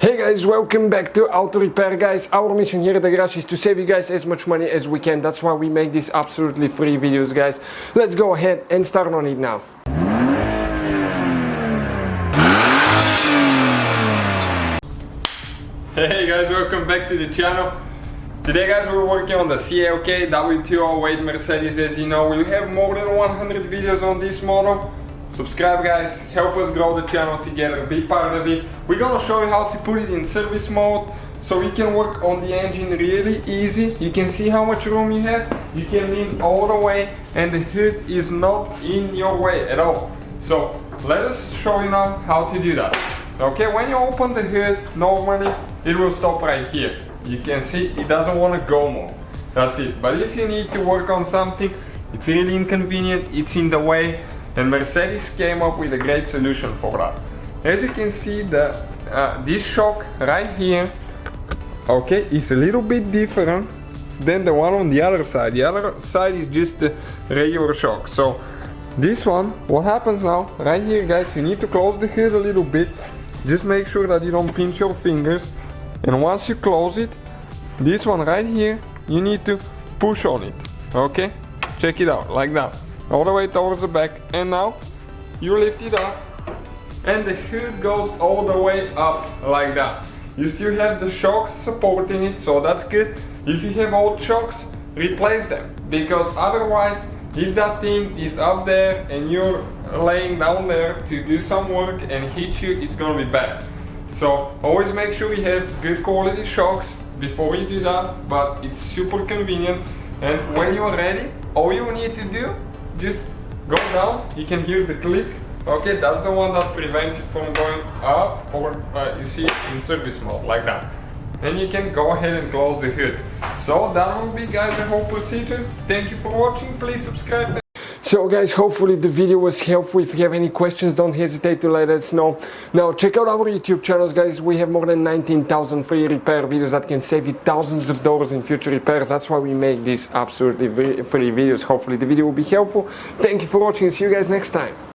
Hey guys, welcome back to Auto Repair. Guys, our mission here at the garage is to save you guys as much money as we can. That's why we make these absolutely free videos, guys. Let's go ahead and start on it now. Hey guys, welcome back to the channel. Today guys, we're working on the CLK W208 Mercedes. As you know, we have more than 100 videos on this model. Subscribe guys, help us grow the channel together, be part of it. We're gonna show you how to put it in service mode so we can work on the engine really easy. You can see how much room you have. You can lean all the way and the hood is not in your way at all. So let us show you now how to do that. Okay, when you open the hood, normally it will stop right here. You can see it doesn't want to go more. That's it. But if you need to work on something, it's really inconvenient, it's in the way. And Mercedes came up with a great solution for that. As you can see, this shock right here, okay, is a little bit different than the one on the other side. The other side is just a regular shock. So this one, what happens now, right here guys, you need to close the hood a little bit. Just make sure that you don't pinch your fingers. And once you close it, this one right here, you need to push on it. Okay, check it out, like that. All the way towards the back, and now you lift it up and the hood goes all the way up like that. You still have the shocks supporting it, so that's good. If you have old shocks, replace them, because otherwise if that thing is up there and you're laying down there to do some work and hit you, it's gonna be bad. So always make sure you have good quality shocks before you do that, but it's super convenient. And when you're ready, all you need to do, just go down, you can hear the click. Okay, that's the one that prevents it from going up, or you see it in service mode, like that. And you can go ahead and close the hood. So that will be guys the whole procedure. Thank you for watching, please subscribe. So guys, hopefully the video was helpful. If you have any questions, don't hesitate to let us know. Now check out our YouTube channels guys. We have more than 19,000 free repair videos that can save you thousands of dollars in future repairs. That's why we make these absolutely free videos. Hopefully the video will be helpful. Thank you for watching and see you guys next time.